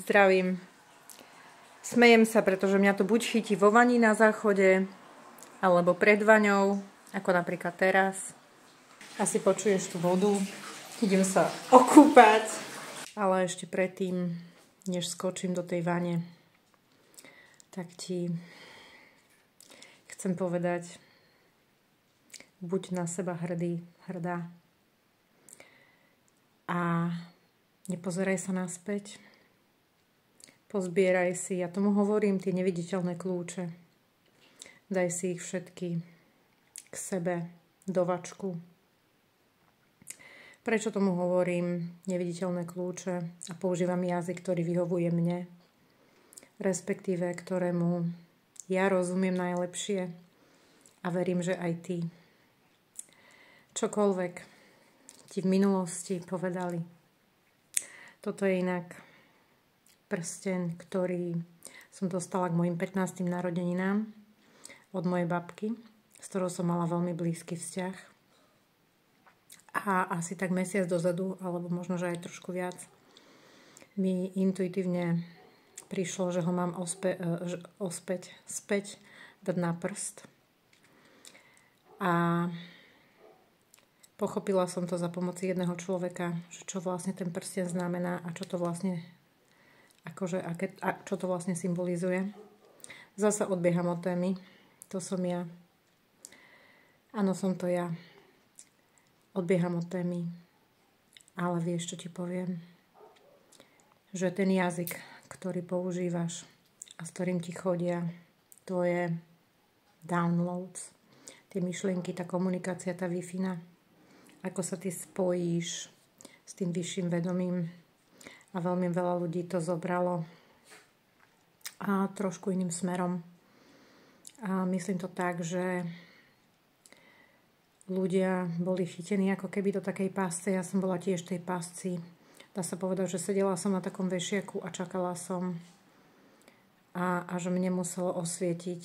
Zdravím. Smejem sa, pretože mňa to buď chytí vo vani na záchode, alebo pred vaňou, ako napríklad teraz. Asi počuješ tú vodu. Idem sa okúpať. Ale ešte predtým, než skočím do tej vane, tak ti chcem povedať, buď na seba hrdý, hrdá. A nepozeraj sa naspäť. Pozbieraj si, ja tomu hovorím, tie neviditeľné kľúče. Daj si ich všetky k sebe, do vačku. Prečo tomu hovorím neviditeľné kľúče a používam jazyk, ktorý vyhovuje mne, respektíve ktorému ja rozumiem najlepšie a verím, že aj ty. Čokoľvek ti v minulosti povedali. Toto je inak prsteň, ktorý som dostala k mojim 15. narodeninám od mojej babky, s ktorou som mala veľmi blízky vzťah. A asi tak mesiac dozadu, alebo možno, že aj trošku viac, mi intuitívne prišlo, že ho mám späť dať na prst. A pochopila som to za pomoci jedného človeka, že čo vlastne ten prsteň znamená a čo to vlastne čo to vlastne symbolizuje. Zasa odbieham od témy. To som ja. Áno, som to ja. Odbieham od témy. Ale vieš, čo ti poviem? Že ten jazyk, ktorý používaš a s ktorým ti chodia tvoje downloads, tie myšlienky, tá komunikácia, tá Wi-Fi, ako sa ty spojíš s tým vyšším vedomím, a veľmi veľa ľudí to zobralo a trošku iným smerom. A myslím to tak, že ľudia boli chytení ako keby do takej pásce. Ja som bola tiež v tej pásci. Dá sa povedať, že sedela som na takom vešiaku a čakala som. A že mne muselo osvietiť,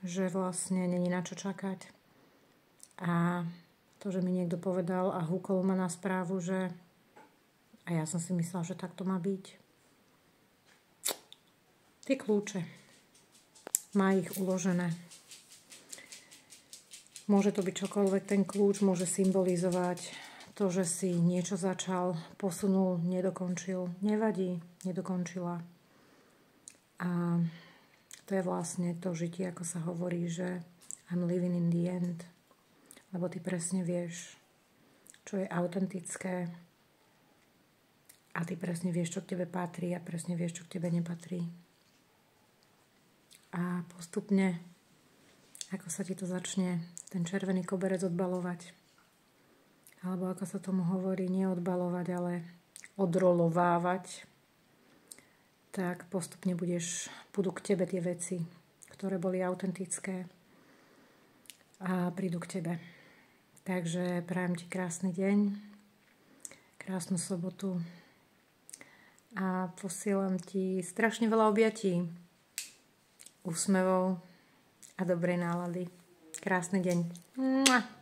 že vlastne není na čo čakať. A to, že mi niekto povedal a húkol ma na správu, že a ja som si myslela, že tak to má byť. Tie kľúče. Má ich uložené. Môže to byť čokoľvek, ten kľúč môže symbolizovať to, že si niečo začal, posunul, nedokončil. Nevadí, nedokončila. A to je vlastne to žitie, ako sa hovorí, že I'm living in the end. Lebo ty presne vieš, čo je autentické. A ty presne vieš, čo k tebe patrí a presne vieš, čo k tebe nepatrí. A postupne, ako sa ti to začne ten červený koberec odbalovať, alebo ako sa tomu hovorí, neodbalovať, ale odrolovávať, tak postupne budú k tebe tie veci, ktoré boli autentické a prídu k tebe. Takže prajem ti krásny deň, krásnu sobotu, a posielam ti strašne veľa objatí, úsmevov a dobrej nálady. Krásny deň. Mua.